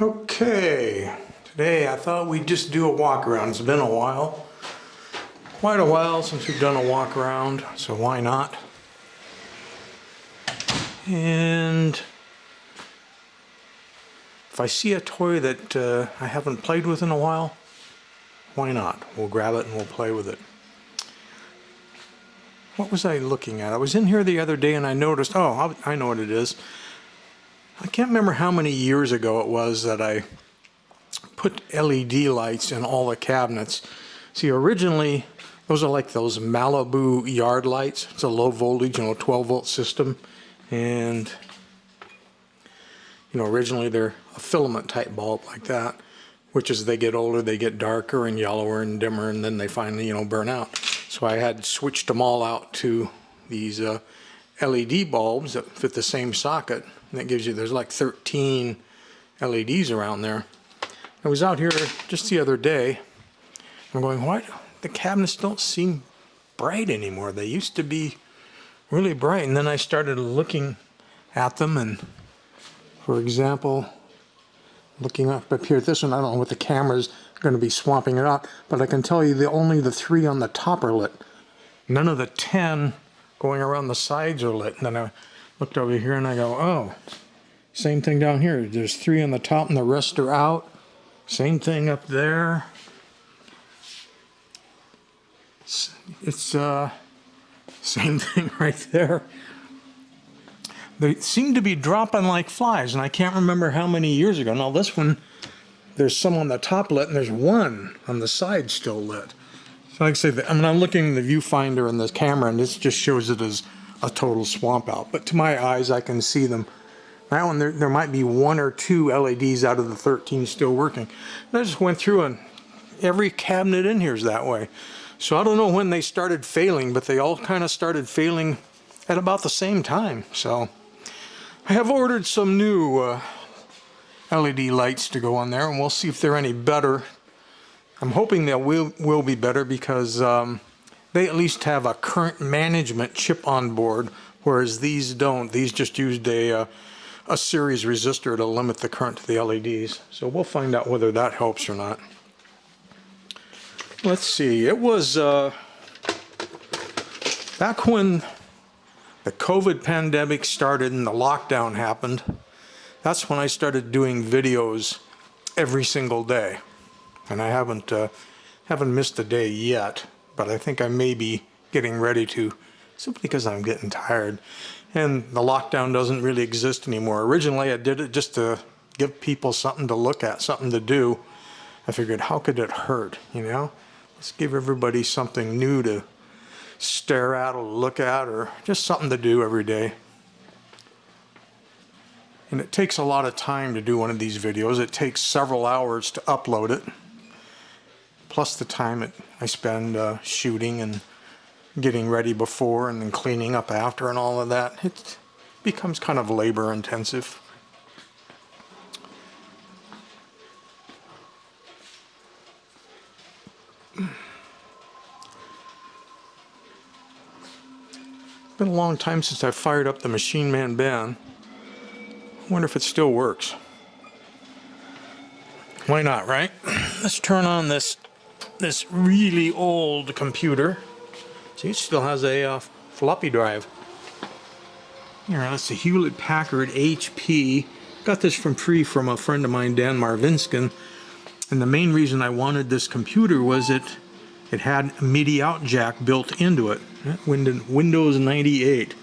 Okay, today I thought we'd just do a walk around. It's been a while, quite a while since we've done a walk around, so why not? And if I see a toy that I haven't played with in a while, why not? We'll grab it and we'll play with it. What was I looking at? I was in here the other day and I noticed, oh, I know what it is. I can't remember how many years ago it was that I put LED lights in all the cabinets. See, originally, those are like those Malibu yard lights. It's a low voltage, 12 volt system. And, originally they're a filament type bulb like that, which as they get older, they get darker and yellower and dimmer, and then they finally, burn out. So I had switched them all out to these LED bulbs that fit the same socket. And that gives you, there's like 13 LEDs around there. I was out here just the other day. I'm going, why? The cabinets don't seem bright anymore. They used to be really bright. And then I started looking at them, and for example, looking up here at this one, I don't know what the camera's going to be swamping it out, but I can tell you only the 3 on the top are lit. None of the 10 going around the sides are lit. And then I looked over here and I go, oh, same thing down here. There's 3 on the top and the rest are out. Same thing up there. It's same thing right there. They seem to be dropping like flies, and I can't remember how many years ago. Now this one, there's some on the top lit and there's 1 on the side still lit. So like I say, I'm looking in the viewfinder in this camera, and this just shows it as a total swamp out. But to my eyes, I can see them. That one, there might be 1 or 2 LEDs out of the 13 still working. And I just went through, and every cabinet in here is that way. So I don't know when they started failing, but they all kind of started failing at about the same time. So I have ordered some new LED lights to go on there, and we'll see if they're any better. I'm hoping they will be better because they at least have a current management chip on board, whereas these don't. These just used a series resistor to limit the current to the LEDs. So we'll find out whether that helps or not. Let's see. It was back when the COVID pandemic started and the lockdown happened. That's when I started doing videos every single day. And I haven't missed a day yet, but I think I may be getting ready to, simply because I'm getting tired. And the lockdown doesn't really exist anymore. Originally I did it just to give people something to look at, something to do. I figured, how could it hurt, Let's give everybody something new to stare at or look at, or just something to do every day. And it takes a lot of time to do one of these videos. It takes several hours to upload it, plus the time I spend shooting and getting ready before and then cleaning up after and all of that. It becomes kind of labor intensive. It's been a long time since I fired up the Machine Man Ben. I wonder if it still works. Why not, right? Let's turn on this really old computer. See, it still has a floppy drive. Here, that's the Hewlett-Packard HP. Got this from free from a friend of mine, Dan Marvinskin. And the main reason I wanted this computer was it had a MIDI out jack built into it. Windows 98.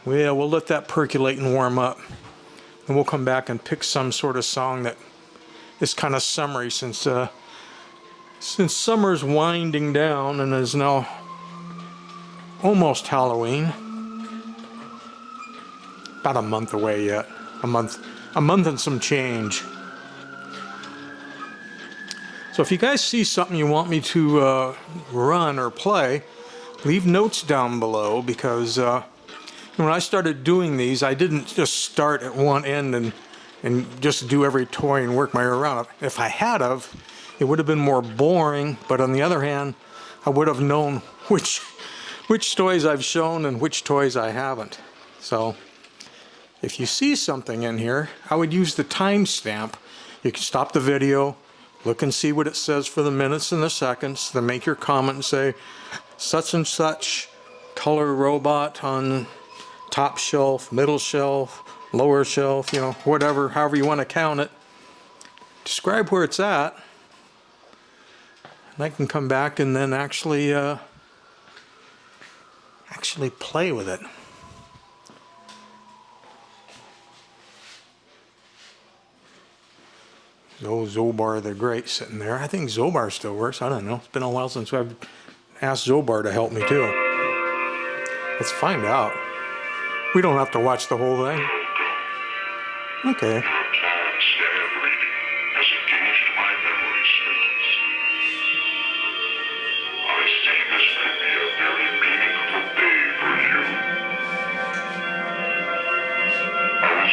Well, we'll let that percolate and warm up. And we'll come back and pick some sort of song that is kind of summery, since summer's winding down and is now almost Halloween. About a month away yet. A month and some change. So if you guys see something you want me to run or play, leave notes down below, because when I started doing these, I didn't just start at one end and just do every toy and work my way around. If I had of, it would have been more boring, but on the other hand, I would have known which toys I've shown and which toys I haven't. So if you see something in here, I would use the timestamp. You can stop the video, look and see what it says for the minutes and the seconds, then make your comment and say, such and such color robot on top shelf, middle shelf, lower shelf, you know, whatever, however you want to count it. Describe where it's at. And I can come back and then actually play with it. Oh, Zobar the Great sitting there. I think Zobar still works. I don't know. It's been a while since I've asked Zobar to help me too. Let's find out. We don't have to watch the whole thing. Okay.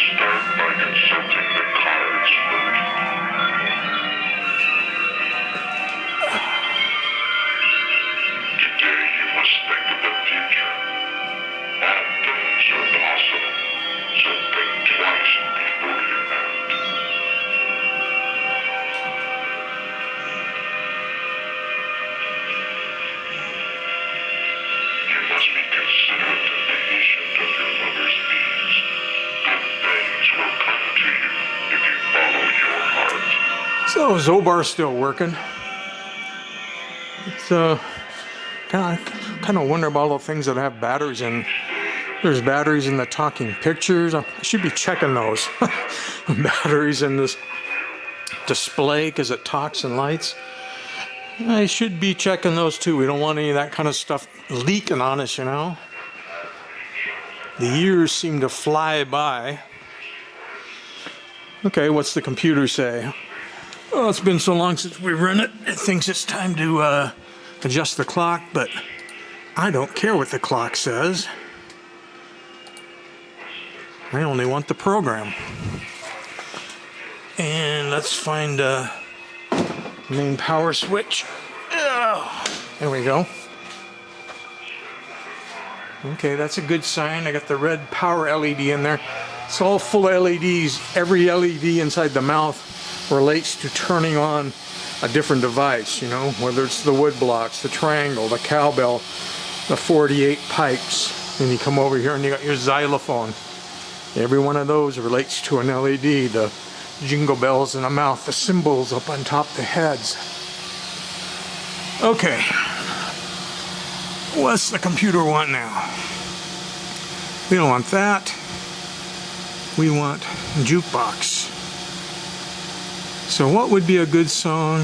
Start by consulting the cards first. Today you must think of the future. All things are possible, so think twice before you act. You must be considerate and patient of your mother's needs. Good things will come to you if you follow your heart. So Zobar's still working. It's kind of wonder about all the things that have batteries in. There's batteries in the talking pictures. I should be checking those. Batteries in this display because it talks and lights. I should be checking those too. We don't want any of that kind of stuff leaking on us, you know. The years seem to fly by. Okay, what's the computer say? Oh, it's been so long since we run it. It thinks it's time to adjust the clock, but I don't care what the clock says. I only want the program. And let's find a main power switch. Oh, there we go. Okay, that's a good sign. I got the red power LED in there. It's all full of LEDs. Every LED inside the mouth relates to turning on a different device, you know, whether it's the wood blocks, the triangle, the cowbell, the 48 pipes. Then you come over here and you got your xylophone. Every one of those relates to an LED. The jingle bells in the mouth, the cymbals up on top of the heads. Okay. What's the computer want now? We don't want that. We want jukebox. So what would be a good song?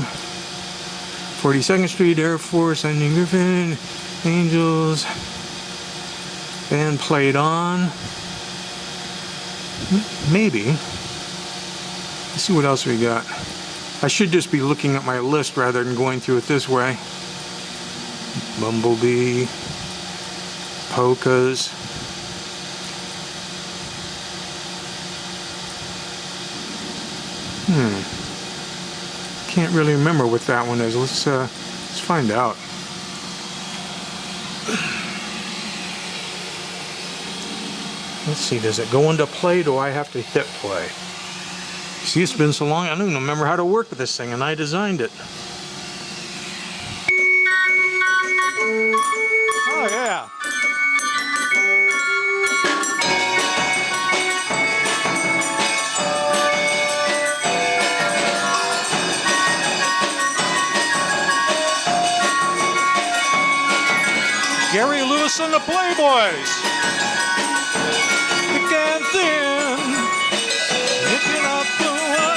42nd Street, Air Force, Andy Griffin, Angels, band played on. Maybe. Let's see what else we got. I should just be looking at my list rather than going through it this way. Bumblebee, polkas. Can't really remember what that one is. Let's find out. Let's see, does it go into play? Do I have to hit play? See, it's been so long, I don't even remember how to work with this thing, and I designed it. Oh, yeah. Gary Lewis and the Playboys. Thick and thin, looking up the world.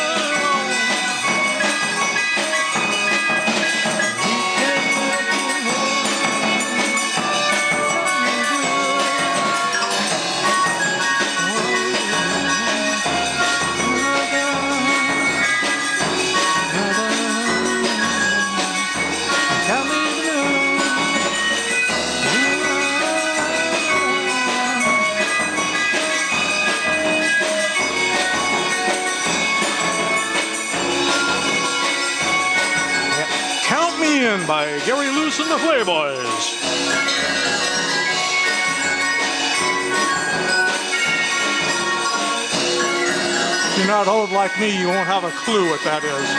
By Gary Lewis and the Playboys. not old like me, you won't have a clue what that is.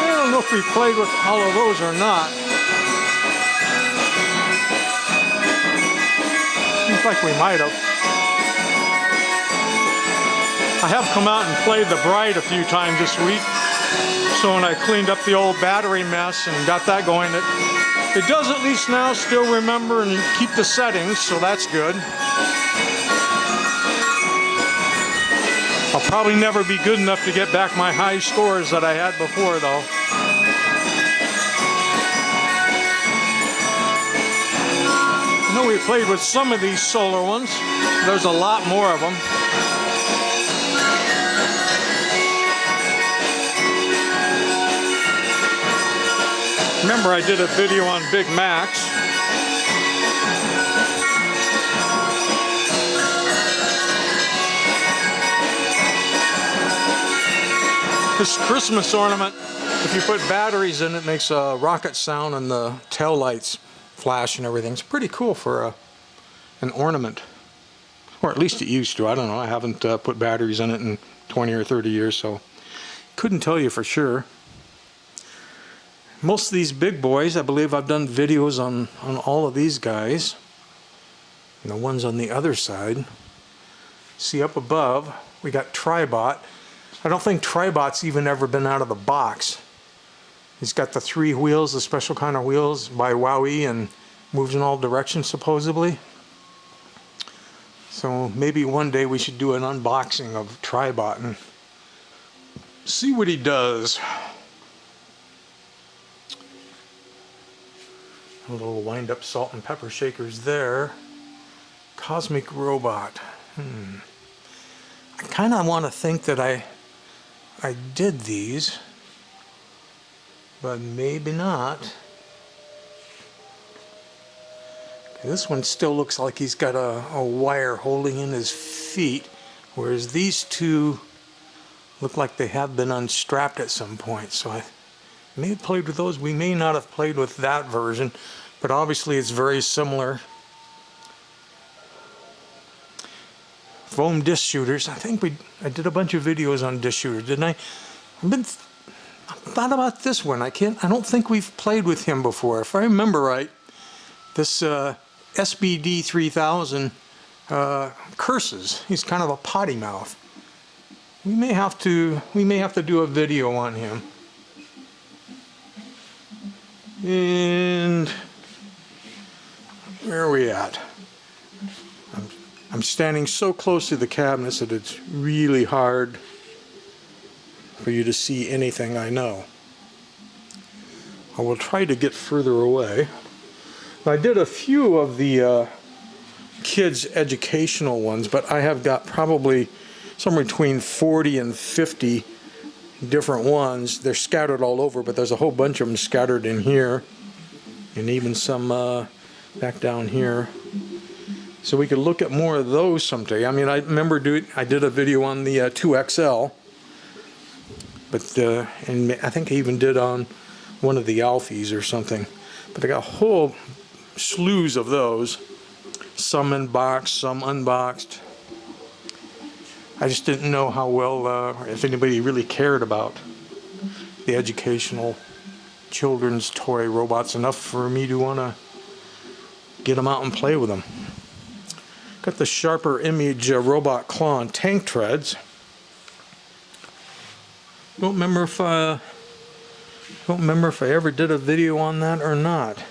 I don't know if we played with all of those or not. Seems like we might have. I have come out and played the Bride a few times this week. So when I cleaned up the old battery mess and got that going, it does at least now still remember and keep the settings, so that's good. I'll probably never be good enough to get back my high scores that I had before, though. I know we played with some of these solar ones. There's a lot more of them. Remember, I did a video on Big Macs. This Christmas ornament, if you put batteries in it, makes a rocket sound and the tail lights flash and everything. It's pretty cool for an ornament. Or at least it used to. I don't know. I haven't put batteries in it in 20 or 30 years, so couldn't tell you for sure. Most of these big boys, I believe I've done videos on all of these guys. And the ones on the other side. See up above, we got Tribot. I don't think Tribot's even ever been out of the box. He's got the 3 wheels, the special kind of wheels by Wowie, and moves in all directions supposedly. So maybe one day we should do an unboxing of Tribot and see what he does. A little wind-up salt and pepper shakers there. Cosmic Robot. I kind of want to think that I did these, but maybe not. This one still looks like he's got a wire holding in his feet, whereas these two look like they have been unstrapped at some point. So I may have played with those. We may not have played with that version, but obviously it's very similar. Foam disc shooters. I think I did a bunch of videos on disc shooters, didn't I? I thought about this one. I don't think we've played with him before. If I remember right, this SBD 3000 curses. He's kind of a potty mouth. We may have to do a video on him. And where are we at? I'm standing so close to the cabinets that it's really hard for you to see anything I know. I will try to get further away. I did a few of the kids' educational ones, but I have got probably somewhere between 40 and 50 different ones. They're scattered all over, but there's a whole bunch of them scattered in here, and even some back down here. So we could look at more of those someday. I mean, I remember I did a video on the 2XL, but and I think I even did on one of the Alfies or something. But I got a whole slews of those, some in box, some unboxed. I just didn't know how well, if anybody really cared about the educational children's toy robots enough for me to want to get them out and play with them. Got the Sharper Image Robot Claw and Tank Treads. Don't remember if I ever did a video on that or not.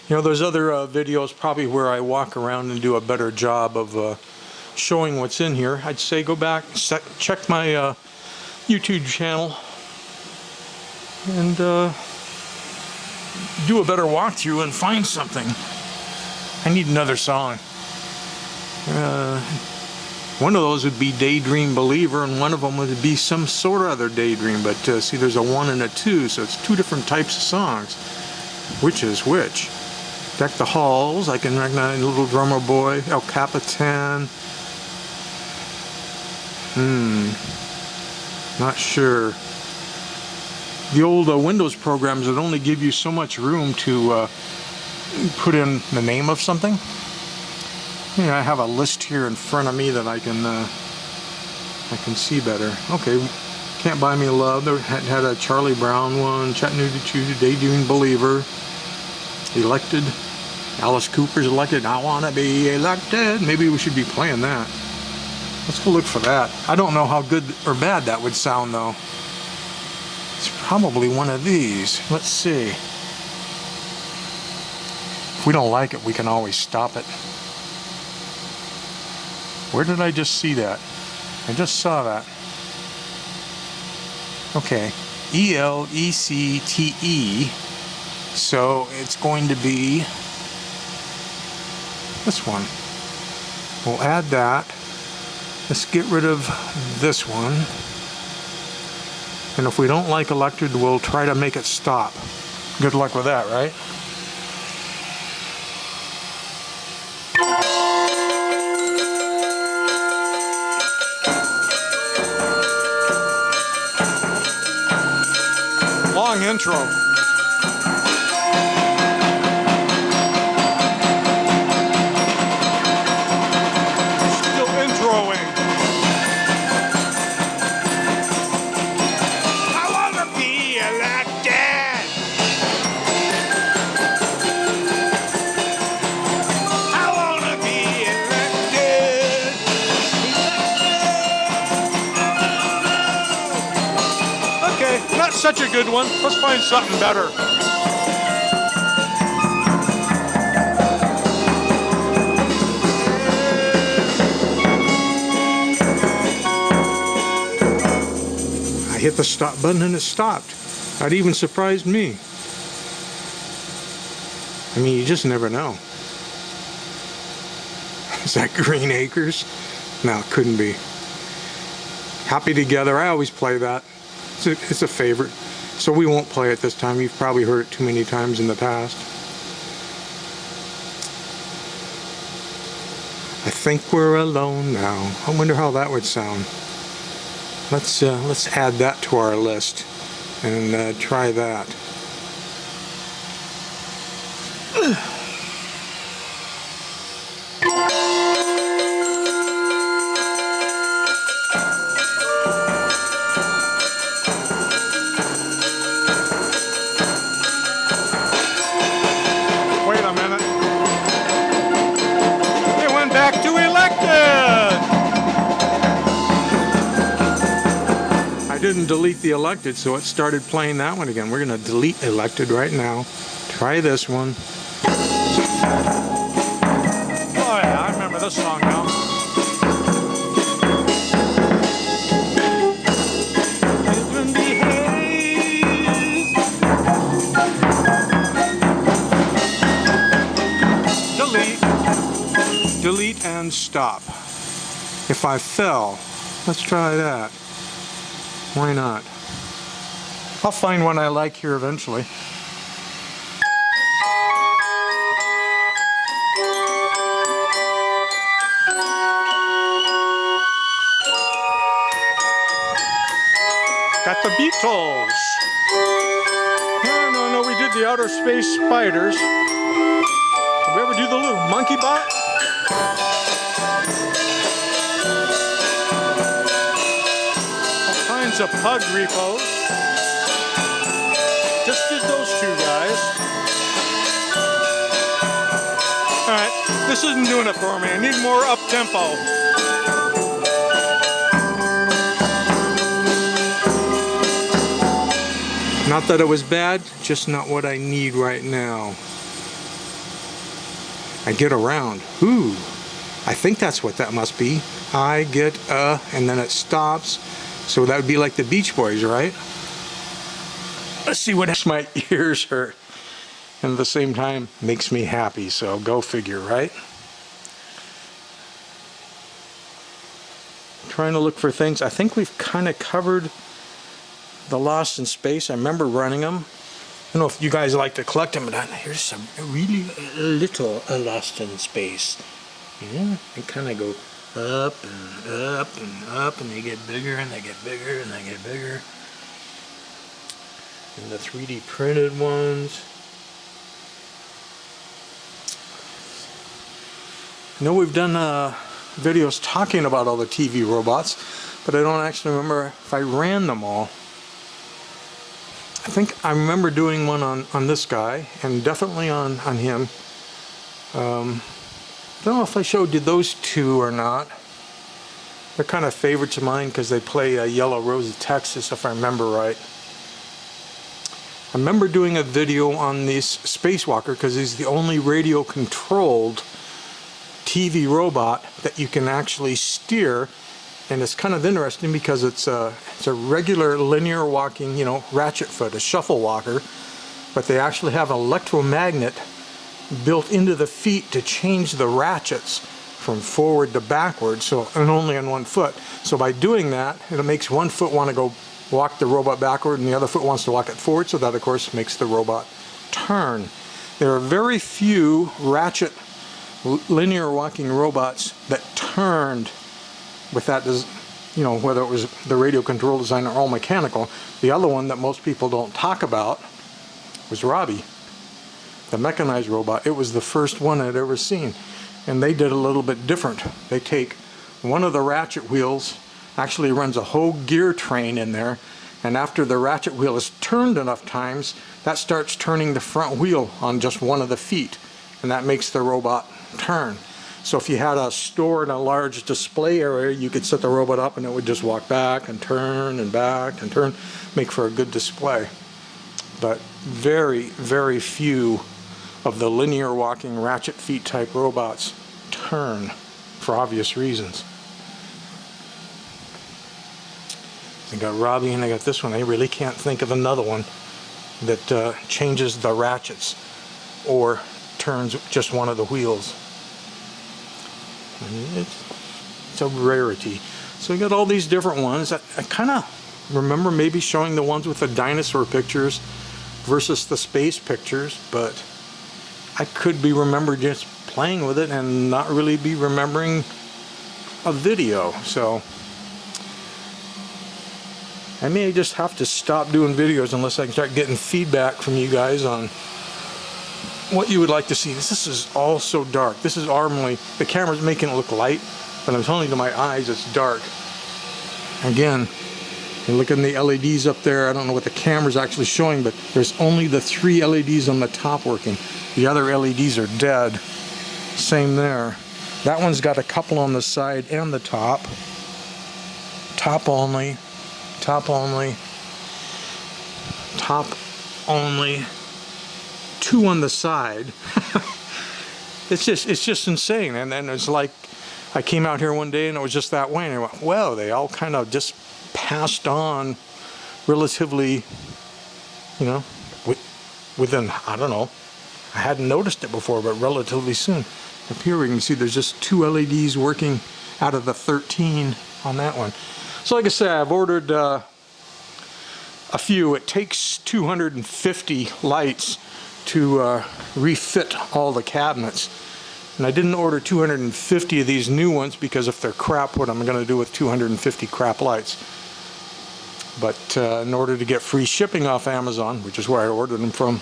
You know, there's other videos probably where I walk around and do a better job of showing what's in here. I'd say go back, check my YouTube channel, and do a better walkthrough and find something. I need another song. One of those would be Daydream Believer, and one of them would be some sort of other daydream. But see, there's a 1 and a 2, so it's 2 different types of songs. Which is which? Deck the Halls, I can recognize Little Drummer Boy, El Capitan. Not sure. the old Windows programs that only give you so much room to put in the name of something. Yeah, I have a list here in front of me that I can see better. Okay, Can't Buy Me Love. There had a Charlie Brown one, Chattanooga Tuesday, Daydream Believer, Elected. Alice Cooper's Elected. I Wanna Be Elected. Maybe we should be playing that. Let's go look for that. I don't know how good or bad that would sound though. It's probably one of these. Let's see. If we don't like it, we can always stop it. Where did I just see that? I just saw that. Okay. E-L-E-C-T-E. So it's going to be this one. We'll add that. Let's get rid of this one. And if we don't like Elected, we'll try to make it stop. Good luck with that, right? Long intro. Not such a good one. Let's find something better. I hit the stop button and it stopped. That even surprised me. I mean, you just never know. Is that Green Acres? No, it couldn't be. Happy Together, I always play that. It's a favorite, so we won't play it this time. You've probably heard it too many times in the past. I think we're alone now. I wonder how that would sound. Let's add that to our list and try that. Didn't delete the Elected, so it started playing that one again. We're going to delete Elected right now. Try this one. Oh yeah, I remember this song now. Delete. Delete and stop. If I fell, let's try that. Why not? I'll find one I like here eventually. Got the Beatles. No, we did the Outer Space Spiders. Did we ever do the little Monkey Bot? Of Pug Repos. Just did those two guys. Alright, this isn't doing it for me. I need more up tempo. Not that it was bad, just not what I need right now. I get around. Ooh, I think that's what that must be. I get and then it stops. So that would be like the Beach Boys, right? Let's see what makes my ears hurt. And at the same time, makes me happy. So go figure, right? Trying to look for things. I think we've kind of covered the Lost in Space. I remember running them. I don't know if you guys like to collect them, but here's some really little Lost in Space. Yeah, they kind of go up and up and up, and they get bigger and they get bigger and they get bigger. And the 3D printed ones. I know we've done videos talking about all the TV robots, but I don't actually remember if I ran them all. I think I remember doing one on this guy, and definitely on him. I don't know if I showed you those two or not. They're kind of favorites of mine because they play Yellow Rose of Texas, if I remember right. I remember doing a video on this Spacewalker because he's the only radio-controlled TV robot that you can actually steer, and it's kind of interesting because it's a regular linear walking, ratchet foot, a shuffle walker, but they actually have an electromagnet built into the feet to change the ratchets from forward to backward, so, and only on one foot. So by doing that, it makes one foot want to go walk the robot backward and the other foot wants to walk it forward, so that of course makes the robot turn. There are very few ratchet linear walking robots that turned with that, whether it was the radio control design or all mechanical. The other one that most people don't talk about was Robbie, the mechanized robot. It was the first one I'd ever seen, and they did a little bit different. They take one of the ratchet wheels, actually runs a whole gear train in there, and after the ratchet wheel is turned enough times, that starts turning the front wheel on just one of the feet, and that makes the robot turn. So if you had a store in a large display area, you could set the robot up and it would just walk back and turn and back and turn, make for a good display. But very, very few of the linear walking ratchet feet type robots turn, for obvious reasons. I got Robbie and I got this one. I really can't think of another one that changes the ratchets or turns just one of the wheels. It's a rarity. So we got all these different ones. I kind of remember maybe showing the ones with the dinosaur pictures versus the space pictures, but I could be remembered just playing with it and not really be remembering a video. So I may just have to stop doing videos unless I can start getting feedback from you guys on what you would like to see. This is all so dark. This is normally, the camera's making it look light, but I'm telling you, to my eyes, it's dark. Again, you look at the LEDs up there. I don't know what the camera's actually showing, but there's only the 3 LEDs on the top working. The other LEDs are dead. Same there. That one's got a couple on the side and the top. Top only. Top only. Top only. 2 on the side. It's just insane. And then it's like I came out here one day and it was just that way, and I went, well, they all kind of just passed on relatively, within, I don't know, I hadn't noticed it before, but relatively soon. Up here we can see there's just 2 LEDs working out of the 13 on that one. So like I said, I've ordered a few. It takes 250 lights to refit all the cabinets, and I didn't order 250 of these new ones because if they're crap, what I'm going to do with 250 crap lights? But in order to get free shipping off Amazon, which is where I ordered them from,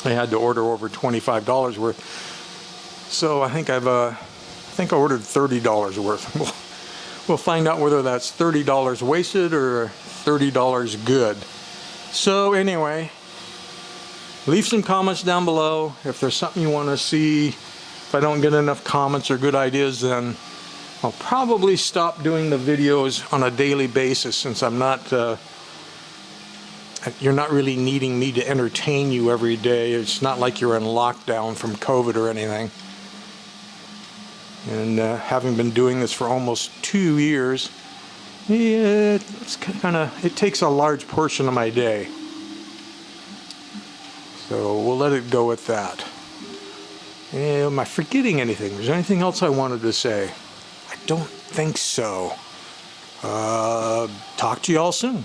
I had to order over $25 worth. So I think I ordered $30 worth. We'll find out whether that's $30 wasted or $30 good. So anyway, leave some comments down below. If there's something you want to see, if I don't get enough comments or good ideas, then I'll probably stop doing the videos on a daily basis, since I'm not, you're not really needing me to entertain you every day. It's not like you're in lockdown from COVID or anything. And having been doing this for almost 2 years, yeah, it takes a large portion of my day. So we'll let it go at that. Am I forgetting anything? Is there anything else I wanted to say? I don't think so. Talk to you all soon.